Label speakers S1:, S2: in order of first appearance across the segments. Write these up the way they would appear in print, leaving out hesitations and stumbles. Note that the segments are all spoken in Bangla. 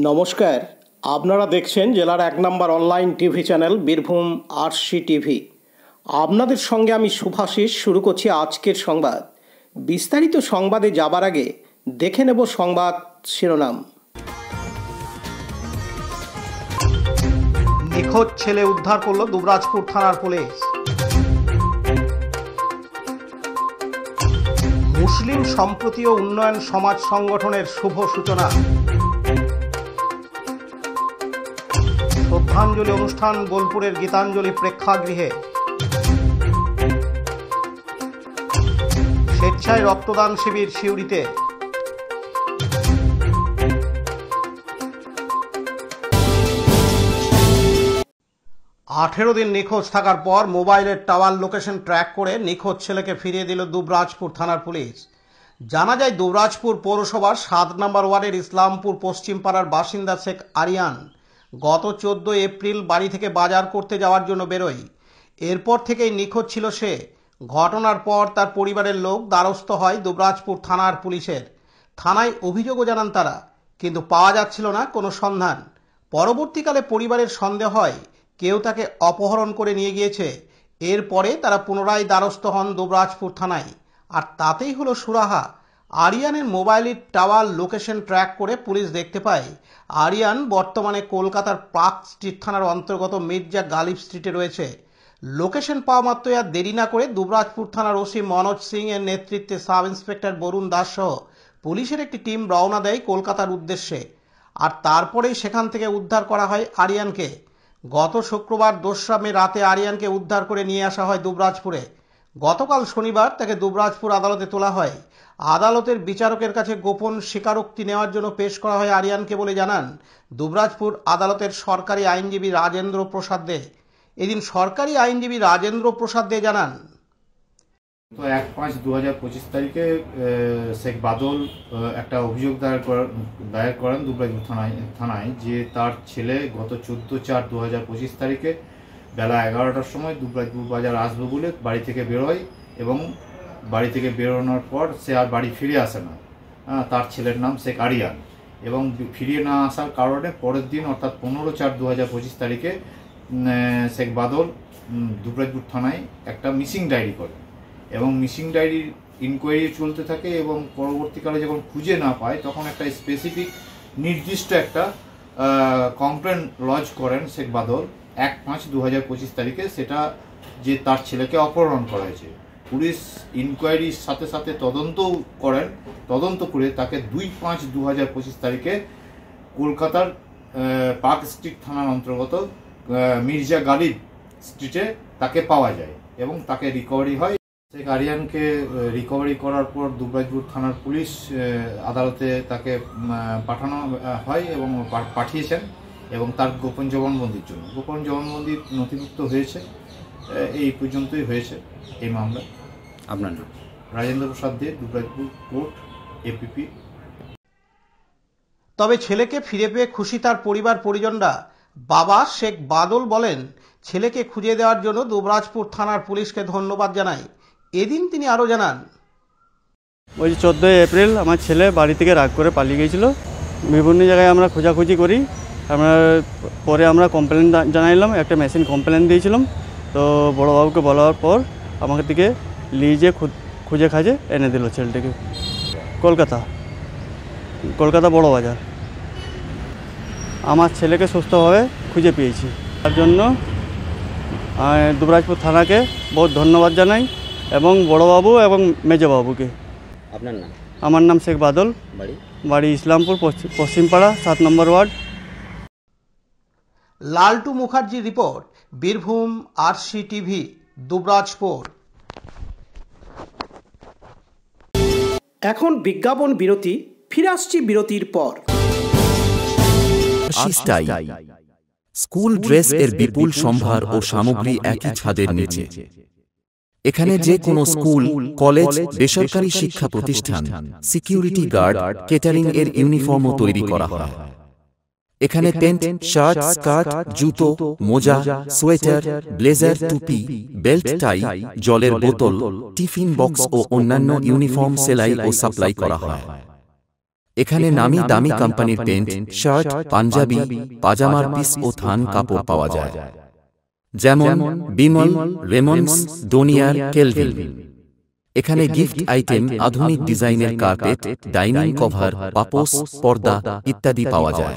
S1: নমস্কার, আপনারা দেখছেন জেলার ১ নম্বর online TV channel Birbhum RC TV. আপনাদের সঙ্গে আমি শুভাশিস। শুরু করছি আজকের সংবাদ। বিস্তারিত সংবাদে যাবার আগে দেখে নেব সংবাদ শিরোনাম। নিখোঁজ ছেলে উদ্ধার করল দুবরাজপুর থানার পুলিশ। মুসলিম সম্প্রীতি ও উন্নয়ন সমাজ সংগঠনের শুভ সূচনা। শ্রদ্ধাঞ্জলি অনুষ্ঠান বোলপুরের গীতাঞ্জলি প্রেক্ষাগৃহে। স্বেচ্ছায় রক্তদান শিবির সিউড়িতে। 18 দিন নিখোঁজ থাকার পর মোবাইলের টাওয়ার লোকেশন ট্র্যাক করে নিখোঁজ ছেলেকে ফিরিয়ে দিল দুবরাজপুর থানার পুলিশ। জানা যায়, দুবরাজপুর পৌরসভার 7 নম্বর ওয়ার্ডের ইসলামপুর পশ্চিম পাড়ার বাসিন্দা শেখ আরিয়ান গত 14 এপ্রিল বাড়ি থেকে বাজার করতে যাওয়ার জন্য বেরোয়। এরপর থেকেই নিখোঁজ ছিল সে। ঘটনার পর তার পরিবারের লোক দ্বারস্থ হয় দুবরাজপুর থানার পুলিশের। থানায় অভিযোগও জানান তারা, কিন্তু পাওয়া যাচ্ছিল না কোনো সন্ধান। পরবর্তীকালে পরিবারের সন্দেহ হয় কেউ তাকে অপহরণ করে নিয়ে গিয়েছে। এরপরে তারা পুনরায় দ্বারস্থ হন দুবরাজপুর থানায়, আর তাতেই হলো সুরাহা। আরিয়ানের মোবাইলের টাওয়ার লোকেশন ট্র্যাক করে পুলিশ দেখতে পায় আরিয়ান বর্তমানে কলকাতার পার্ক স্ট্রিট থানার অন্তর্গত মির্জা গালিব স্ট্রিটে রয়েছে। লোকেশন পাওয়া মাত্রই আর দেরি না করে দুবরাজপুর থানার ওসি মনোজ সিং এর নেতৃত্বে সাব ইন্সপেক্টর বরুণ দাস সহ পুলিশের একটি টিম রওনা দেয় কলকাতার উদ্দেশ্যে। আর তারপরেই সেখান থেকে উদ্ধার করা হয় আরিয়ানকে। গত শুক্রবার 2রা মে রাতে আরিয়ানকে উদ্ধার করে নিয়ে আসা হয় দুবরাজপুরে। গতকাল শনিবার তাকে দুবরাজপুর আদালতে তোলা হয়। আদালতের বিচারকের কাছে গোপন স্বীকারোক্তি নেওয়ার জন্য পেশ করা হয় আরিয়ানকে বলে জানান দুবরাজপুর আদালতের সরকারি আইনজীবী রাজেন্দ্র প্রসাদ দে। এদিন সরকারি আইনজীবী রাজেন্দ্র প্রসাদ দে জানান,
S2: তো 1/5/2025 তারিখে শেখ বাদল একটা অভিযোগ দায়ের করেন দুবরাজপুর থানায় যে তার ছেলে গত 14/4/2025 তারিখে বেলা 11টার সময় দুবরাজপুর বাজার আসবে বলে বাড়ি থেকে বেরোয়, এবং বাড়ি থেকে বেরোনোর পর সে আর বাড়ি ফিরে আসে না। তার ছেলের নাম শেখ আরিয়ান, এবং ফিরিয়ে না আসার কারণে পরের দিন অর্থাৎ 15/4/2025 তারিখে শেখ বাদল দুবরাজপুর থানায় একটা মিসিং ডায়েরি করে, এবং মিসিং ডায়েরির ইনকোয়ারি চলতে থাকে। এবং পরবর্তীকালে যখন খুঁজে না পায় তখন একটা স্পেসিফিক নির্দিষ্ট একটা কমপ্লেন লজ করেন শেখ বাদল 1/5/2025 তারিখে, সেটা যে তার ছেলেকে অপহরণ করা হয়েছে। পুলিশ ইনকোয়ারির সাথে সাথে তদন্তও করেন। তদন্ত করে তাকে 2/5/2025 তারিখে কলকাতার পার্ক স্ট্রিট থানার অন্তর্গত মির্জা গালিব স্ট্রিটে তাকে পাওয়া যায় এবং তাকে রিকভারি হয়। শেখ আরিয়ানকে রিকভারি করার পর দুবরাজপুর থানার পুলিশ আদালতে তাকে পাঠানো হয় এবং পাঠিয়েছেন, এবং তার গোপন জবানবন্দির জন্য। গোপন জবানবন্দি নথিভুক্ত হয়েছে। এই পর্যন্তই হয়েছে এই মামলা।
S3: আপনার নাম?
S2: রাজেন্দ্র প্রসাদ দে, দুবরাজপুর কোর্ট, এপিপি।
S1: তবে ছেলেকে ফিরে পেয়ে খুশি তার পরিবার পরিজনরা। বাবা শেখ বাদল বলেন, ছেলেকে খুঁজে দেওয়ার জন্য দুবরাজপুর থানার পুলিশকে ধন্যবাদ জানাই। এদিন তিনি আরও জানান,
S4: ওই 14 এপ্রিল আমার ছেলে বাড়ি থেকে রাগ করে পালিয়ে গিয়েছিল। বিভিন্ন জায়গায় আমরা খোঁজাখুঁজি করি। পরে আমরা কমপ্লেন জানাইলাম, একটা মেশিন কমপ্লেন দিয়েছিলাম। তো বড়োবাবুকে বলার পর আমাকে থেকে লিজে খুঁজে খাজে এনে দিল ছেলেটাকে। কলকাতা বড় বাজার। আমার ছেলেকে সুস্থভাবে খুঁজে পেয়েছি, তার জন্য দুবরাজপুর থানাকে বহুত ধন্যবাদ জানাই, এবং বড়োবাবু এবং মেজবাবুকে।
S3: আপনার নাম?
S4: আমার নাম শেখ বাদল, বাড়ি ইসলামপুর পশ্চিমপাড়া 7 নম্বর ward.
S1: Laltu Mukherjee report, Birbhum RC TV, Dubrajpur. এখন বিজ্ঞাপন বিরতি, ফিরে আসছি বিরতির পর।
S5: স্কুল ড্রেস এর বিপুল সম্ভার ও সামগ্রী একই ছাদের নিচে। এখানে যে কোনো স্কুল, কলেজ, বেসরকারি শিক্ষা প্রতিষ্ঠান, সিকিউরিটি গার্ড, কেটারিং এর ইউনিফর্মও তৈরি করা হয়। এখানে প্যান্ট, শার্ট, স্কার্ট, জুতো, মোজা, সোয়েটার, ব্লেজার, টুপি, বেল্ট, টাই, জলের বোতল, টিফিন বক্স ও অন্যান্য ইউনিফর্ম সেলাই ও সাপ্লাই করা হয়। এখানে নামি দামি কোম্পানির প্যান্ট, শার্ট, পাঞ্জাবি, পাজামার পিস ও থান কাপড় পাওয়া যায়, যেমন বিমল, রেমন্ডস, ডোনিয়ার, কেলভিন। এখানে গিফট আইটেম, আধুনিক ডিজাইনের কার্পেট, ডাইনিং কভার, পাপোশ, পর্দা ইত্যাদি পাওয়া যায়।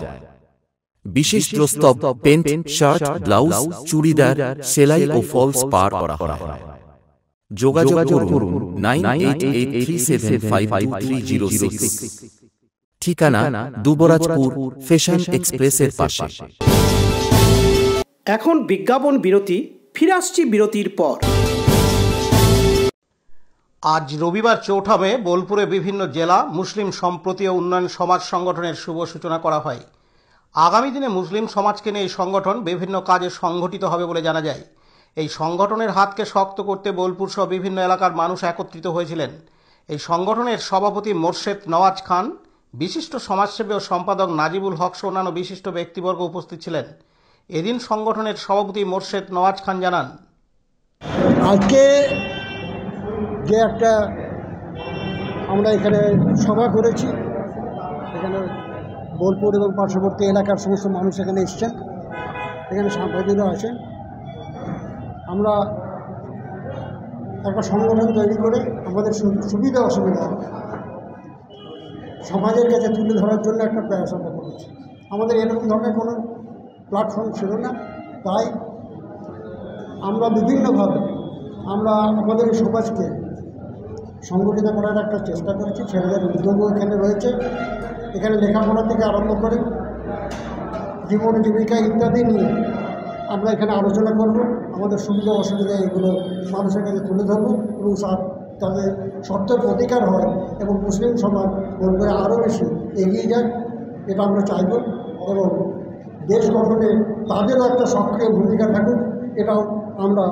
S5: বিশেষ প্রস্তাব, প্যান্ট, শার্ট, ব্লাউজ, চুড়িদার, সেলাই ও ফলস পার করা হয়। যোগাযোগ করুন 9883752306। ঠিকানা দুবরাজপুর, ফ্যাশন এক্সপ্রেসের পাশে।
S6: এখন বিজ্ঞাপন বিরতি, ফিরে আসছি বিরতির পর।
S1: আজ রবিবার 4 মে বোলপুরে বিভিন্ন জেলা মুসলিম সম্প্রতি ও উন্নয়ন সমাজ সংগঠনের শুভ সূচনা করা হয়। আগামী দিনে মুসলিম সমাজকে নিয়ে এই সংগঠন বিভিন্ন কাজে সংগঠিত হবে বলে জানা যায়। এই সংগঠনের হাতকে শক্ত করতে বোলপুর সহ বিভিন্ন এলাকার মানুষ একত্রিত হয়েছিলেন। এই সংগঠনের সভাপতি মোর্শেদ নওয়াজ খান, বিশিষ্ট সমাজসেবী ও সম্পাদক নাজিবুল হক সহ অন্যান্য বিশিষ্ট ব্যক্তিবর্গ উপস্থিত ছিলেন। এদিন সংগঠনের সভাপতি মোর্শেদ নওয়াজ খান জানান,
S7: আজকে যে একটা আমরা এখানে সভা করেছি, এখানে বোলপুর এবং পার্শ্ববর্তী এলাকার সমস্ত মানুষ এখানে এসছেন, এখানে সাংবাদিকরা আছেন। আমরা একটা সংগঠন তৈরি করে আমাদের সুবিধা অসুবিধা সমাজের কাছে তুলে ধরার জন্য একটা প্রয়াস আমরা করেছি। আমাদের এরকম ধরনের কোনো প্ল্যাটফর্ম ছিল না, তাই আমরা বিভিন্নভাবে আমরা আমাদের সমাজকে সংগঠিত করার একটা চেষ্টা করেছি। ছেলেদের উদ্যোগও এখানে রয়েছে। এখানে লেখাপড়া থেকে আরম্ভ করে জীবন জীবিকা ইত্যাদি নিয়ে আমরা এখানে আলোচনা করব। আমাদের সুবিধা অসুবিধা এগুলো মানুষের কাছে তুলে ধরব এবং তাদের সত্যের প্রতিকার হয় এবং মুসলিম সমাজ বলবে আরও বেশি এগিয়ে যায়, এটা আমরা চাইব। এবং দেশ গঠনে তাদেরও একটা সক্রিয় ভূমিকা থাকুক, এটাও আমরা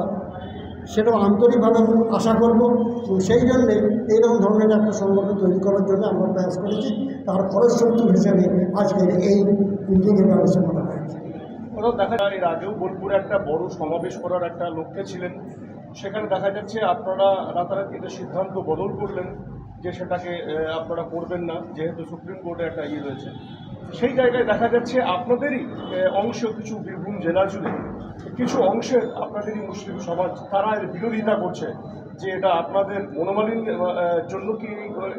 S7: সেটাও আন্তরিকভাবে আশা করব। এবং সেই জন্যে এইরকম ধরনের একটা সংগঠন তৈরি করার জন্য আমরা প্রয়াস করেছি। তার ফলস্বরূপ হিসেবে আজকের এই উদ্যোগের ব্যবস্থা করা হয়েছে।
S8: দেখা যায় এর আগেও বোলপুরে একটা বড় সমাবেশ করার একটা লক্ষ্যে ছিলেন, সেখানে দেখা যাচ্ছে আপনারা রাতারাতি সিদ্ধান্ত বদল করলেন যে সেটাকে আপনারা করবেন না, যেহেতু সুপ্রিম কোর্টে একটা রয়েছে। সেই জায়গায় দেখা যাচ্ছে আপনাদেরই অংশ কিছু বীরভূম জেলা জুড়ে কিছু অংশের আপনাদেরই মুসলিম সমাজ তারা এর বিরোধিতা করছে যে এটা আপনাদের মনোমালিন জন্য কি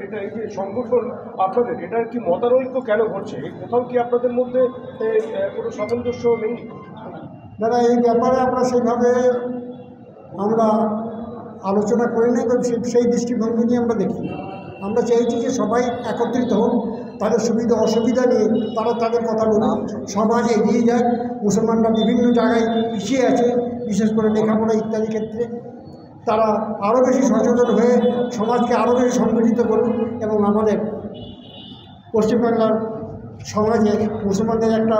S8: এটা এই যে সংগঠন আপনাদের এটার কি মতানৈক্য কেন ঘটছে? কোথাও কি আপনাদের মধ্যে কোনো সামঞ্জস্য নেই?
S7: দাদা, এই ব্যাপারে আমরা সেইভাবে আমরা আলোচনা করি না এবং সেই দৃষ্টিভঙ্গি নিয়ে আমরা দেখি। আমরা চাইছি যে সবাই একত্রিত হোক, তাদের সুবিধা অসুবিধা নিয়ে তারা তাদের কথা বলুন, সমাজ এগিয়ে যায়। মুসলমানরা বিভিন্ন জায়গায় পিছিয়ে আছে, বিশেষ করে লেখাপড়া ইত্যাদি ক্ষেত্রে। তারা আরও বেশি সচেতন হয়ে সমাজকে আরও বেশি সংগঠিত করুন এবং আমাদের পশ্চিমবাংলার সমাজে মুসলমানদের একটা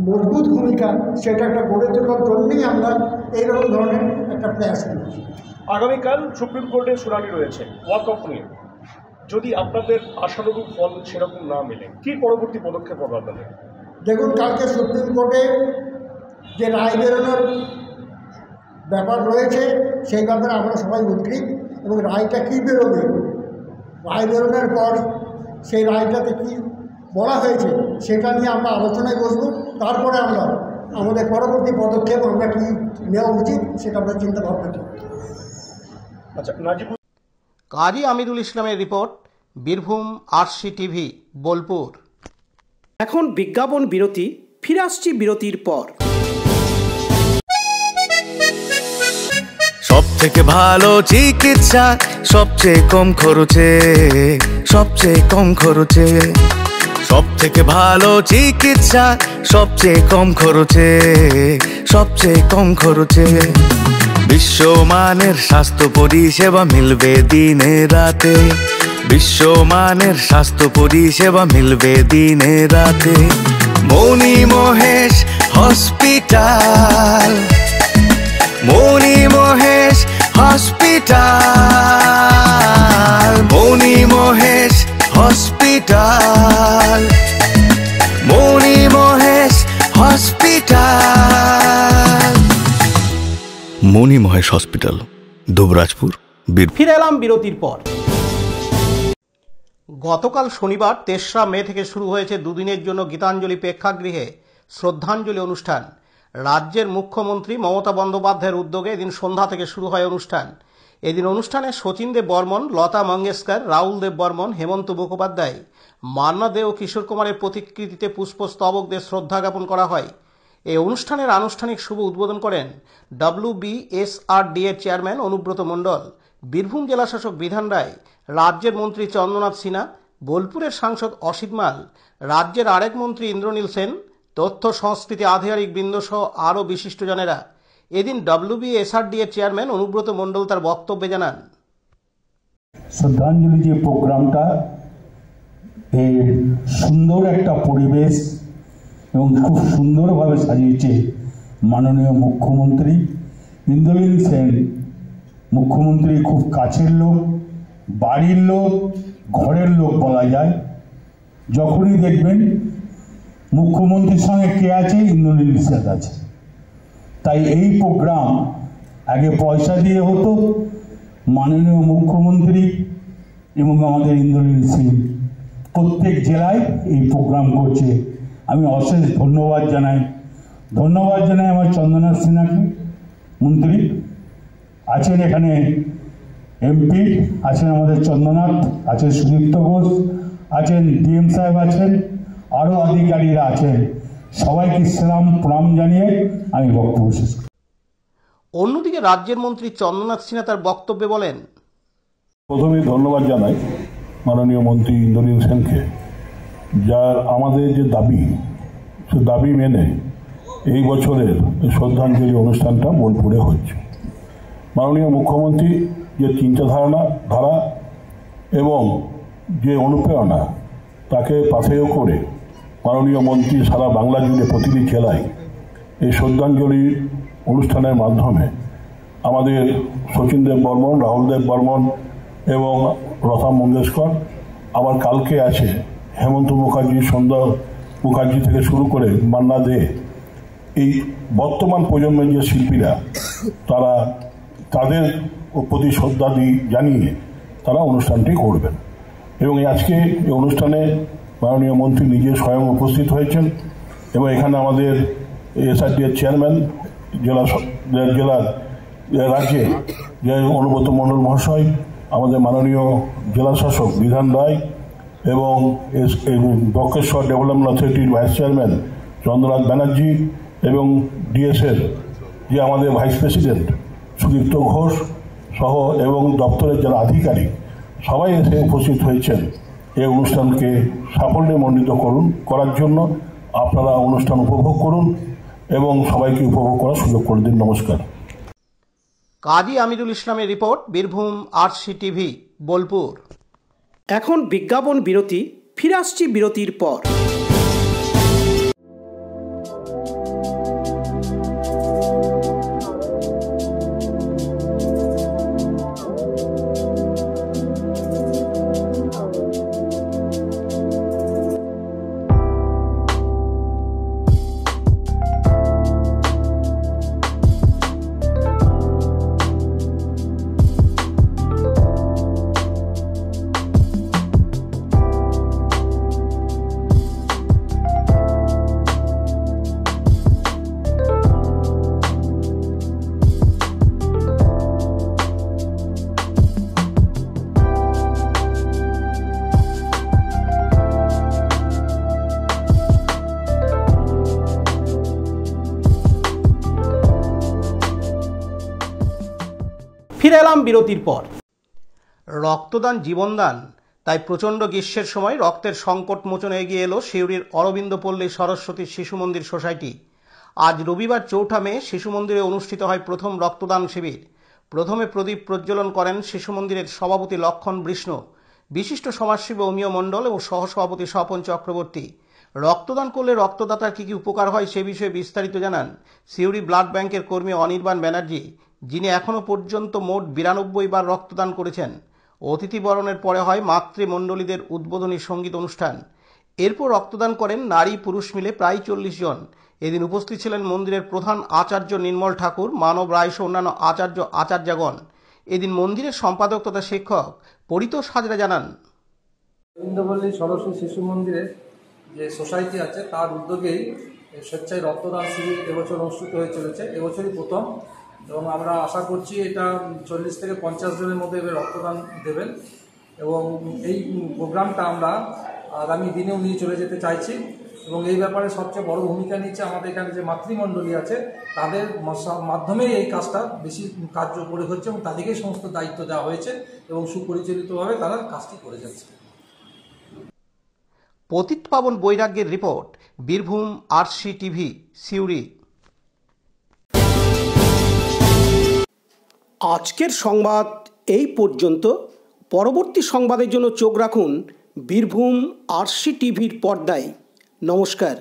S7: মজবুত ভূমিকা সেটা একটা গড়ে তোলার জন্যই আমরা এইরকম ধরনের একটা প্রয়াস করেছি।
S8: আগামীকাল সুপ্রিম কোর্টের শুনানি রয়েছে ওয়াকফ নিয়ে, যদি আপনাদের আশানুরূপ ফল সেরকম না মেলে কি পরবর্তী পদক্ষেপ হবে আপনাদের?
S7: দেখুন, কালকে সুপ্রিম কোর্টে যে রায় বেরোনোর ব্যাপার রয়েছে সেই ব্যাপারে আমরা সবাই উদ্গ্রীব এবং রায়টা কী বেরোবে, রায় বেরোনোর পর সেই রায়টাতে কী বলা হয়েছে সেটা নিয়ে আমরা আলোচনায় বসবো। তারপরে আমরা আমাদের পরবর্তী পদক্ষেপ আমরা কী নেওয়া উচিত সেটা আমরা চিন্তা ভাবনা করি।
S8: আচ্ছা,
S1: কাজী আমিরুল ইসলামের report, Birbhum RC TV, Bolpur.
S6: এখন বিজ্ঞাপন বিরতি, ফিরে আসছি বিরতির পর।
S9: সব থেকে ভালো চিকিৎসা সবচেয়ে কম খরচে, সবচেয়ে কম খরচে। সব থেকে ভালো চিকিৎসা সবচেয়ে কম খরচে, সবচেয়ে কম খরচে। বিশ্বমানের স্বাস্থ্য পরিষেবা মিলবে দিনে রাতে, বিশ্বমানের স্বাস্থ্য পরিষেবা মিলবে দিনে রাতে। মণি মহেশ হসপিটাল, মণি মহেশ হসপিটাল, মণি মহেশ হসপিটাল, মণি মহেশ হসপিটাল। মণি মহেশ হসপিটাল, দুবরাজপুর।
S6: ফিরে এলাম বিরতির পর।
S1: গতকাল শনিবার ৩রা মে থেকে শুরু হয়েছে দুদিনের জন্য গীতাঞ্জলি প্রেক্ষাগৃহে শ্রদ্ধাঞ্জলি অনুষ্ঠান। রাজ্যের মুখ্যমন্ত্রী মমতা বন্দ্যোপাধ্যায়ের উদ্যোগে এদিন সন্ধ্যা থেকে শুরু হয় অনুষ্ঠান। এদিন অনুষ্ঠানে শচীন দেব বর্মন, লতা মঙ্গেশকর, রাহুল দেব বর্মন, হেমন্ত মুখোপাধ্যায়, মান্না দে ও কিশোর কুমারের প্রতিকৃতিতে পুষ্পস্তবক দিয়ে শ্রদ্ধা জ্ঞাপন করা হয়। এই অনুষ্ঠানের আনুষ্ঠানিক শুভ উদ্বোধন করেন WBSRD এর চেয়ারম্যান অনুব্রত মণ্ডল, বীরভূম জেলা শাসক বিধান রায়, রাজ্যের মন্ত্রী চন্দ্রনাথ সিনহা, বোলপুরের সাংসদ অসিত মাল, রাজ্যের আরেক মন্ত্রী ইন্দ্রনীল সেন, তথ্য সংস্কৃতি আধিকারিক বৃন্দ সহ আরও বিশিষ্টজনেরা। এদিন WBSRD এর চেয়ারম্যান অনুব্রত মণ্ডল তার বক্তব্যে জানান,
S10: শ্রদ্ধাঞ্জলি যে প্রোগ্রামটা, এর সুন্দর একটা পরিবেশ এবং খুব সুন্দরভাবে সাজিয়েছে মাননীয় মুখ্যমন্ত্রী ইন্দ্রনীল সেন। মুখ্যমন্ত্রী খুব কাছের লোক, বাড়ির লোক, ঘরের লোক বলা যায়। যখনই দেখবেন মুখ্যমন্ত্রীর সঙ্গে কে আছে, ইন্দ্রনীল সেন আছে। তাই এই প্রোগ্রাম আগে পয়সা দিয়ে হতো, মাননীয় মুখ্যমন্ত্রী এবং আমাদের ইন্দ্রনীল সেন প্রত্যেক জেলায় এই প্রোগ্রাম করছে। আমি অশেষ ধন্যবাদ জানাই আমার চন্দ্রনাথ সিনহাকে, মন্ত্রী আছেন এখানে, MP আছেন আমাদের চন্দ্রনাথ, আছেন সুদীপ্ত ঘোষ, আছেন DM সাহেব, আছেন আরও আধিকারিকরা আছেন। সবাইকে সালাম প্রণাম জানিয়ে আমি বক্তব্য শেষ করি।
S1: অন্যদিকে রাজ্যের মন্ত্রী চন্দ্রনাথ সিনহা তার বক্তব্যে বলেন,
S11: প্রথমে ধন্যবাদ জানাই মাননীয় মন্ত্রী ইন্দ্রনীল সেনকে, যার আমাদের যে দাবি, সে দাবি মেনে এই বছরের শ্রদ্ধাঞ্জলি অনুষ্ঠানটা বোলপুরে হচ্ছে। মাননীয় মুখ্যমন্ত্রী যে ধারা এবং যে অনুপ্রেরণা, তাকে পাথেয় করে মাননীয় মন্ত্রী সারা বাংলা জুড়ে প্রতিটি জেলায় এই শ্রদ্ধাঞ্জলি অনুষ্ঠানের মাধ্যমে আমাদের শচীন দেব বর্মন, রাহুল দেব বর্মন এবং লতা মঙ্গেশকর, আবার কালকে আছে হেমন্ত মুখার্জি, সুন্দর মুখার্জি থেকে শুরু করে মান্না দে, এই বর্তমান প্রজন্মের যে শিল্পীরা, তারা তাদের প্রতি শ্রদ্ধা জানিয়ে তারা অনুষ্ঠানটি করবেন। এবং আজকে এই অনুষ্ঠানে মাননীয় মন্ত্রী নিজে স্বয়ং উপস্থিত হয়েছেন এবং এখানে আমাদের SRD এর চেয়ারম্যান জেলার রাজ্যে যে অনুব্রত মণ্ডল মহাশয়, আমাদের মাননীয় জেলা শাসক বিধান রায় এবং বক্রেশ্বর ডেভেলপমেন্ট অথরিটির ভাইস চেয়ারম্যান চন্দ্রনাথ ব্যানার্জি এবং DS এর যে আমাদের ভাইস প্রেসিডেন্ট সুদীপ্ত ঘোষ সহ এবং দপ্তরের যারা আধিকারিক, সবাই এসে উপস্থিত হয়েছেন এই অনুষ্ঠানকে সাফল্যমণ্ডিত করার জন্য। আপনারা অনুষ্ঠান উপভোগ করুন এবং সবাইকে উপভোগ করার সুযোগ করে দিন। নমস্কার।
S1: কাজী আমিরুল ইসলামের রিপোর্ট, বীরভূম RCTV, বোলপুর।
S6: এখন বিজ্ঞাপন বিরতি, ফিরে আসছি বিরতির পর। ফিরে এলাম বিরতির পর।
S1: রক্তদান জীবনদান, তাই প্রচণ্ড গ্রীষ্মের সময় রক্তের সংকট মোচনে এগিয়ে এলো সিউড়ির অরবিন্দ পল্লী সরস্বতী শিশু মন্দির সোসাইটি। আজ রবিবার 4ঠা মে শিশু মন্দিরে অনুষ্ঠিত হয় প্রথম রক্তদান শিবির। প্রথমে প্রদীপ প্রজ্বলন করেন শিশু মন্দিরের সভাপতি লক্ষণ বৃষ্ণ, বিশিষ্ট সমাজসেবী অমিয় মণ্ডল এবং সহসভাপতি স্বপন চক্রবর্তী। রক্তদান করলে রক্তদাতার কী কী উপকার হয় সে বিষয়ে বিস্তারিত জানান সিউড়ি ব্লাড ব্যাংকের কর্মী অনির্বাণ ব্যানার্জি, যিনি এখনও পর্যন্ত মোট 92 বার রক্তদান করেছেন। অতিথি বরণের পরে হয় মাতৃমণ্ডলীদের উদ্বোধনী সঙ্গীত অনুষ্ঠান। এরপর রক্তদান করেন নারী পুরুষ মিলে প্রায় 40 জন। এদিন উপস্থিত ছিলেন মন্দিরের প্রধান আচার্য নির্মল ঠাকুর, মানব রায় সহ অন্যান্য আচার্যগণ। এদিন মন্দিরের সম্পাদক তথা শিক্ষক পরিতোষ হাজরা জানান,
S12: গোবিন্দপল্লী সরস্বতী শিশু মন্দিরে যে সোসাইটি আছে তার উদ্যোগেই স্বেচ্ছায় রক্তদান শিবির এবছর অনুষ্ঠিত হয়ে চলেছে। এবছরই প্রথম, এবং আমরা আশা করছি এটা 40 থেকে 50 জনের মধ্যে এবার রক্তদান দেবেন, এবং এই প্রোগ্রামটা আমরা আগামী দিনেও নিয়ে চলে যেতে চাইছি। এবং এই ব্যাপারে সবচেয়ে বড় ভূমিকা নিচ্ছে আমাদের এখানে যে মাতৃমণ্ডলী আছে, তাদের মাধ্যমেই এই কাজটা বেশি কার্যকরী হচ্ছে এবং তাদেরকেই সমস্ত দায়িত্ব দেওয়া হয়েছে এবং সুপরিচালিতভাবে তারা কাজটি করে যাচ্ছে।
S1: পতিত পাবন বৈরাগ্যের report, Birbhum RC TV, Suri.
S6: আজকের সংবাদ এই পর্যন্ত। পরবর্তী সংবাদের জন্য চোখ রাখুন বীরভূম আরসি টিভির পর্দায়। নমস্কার।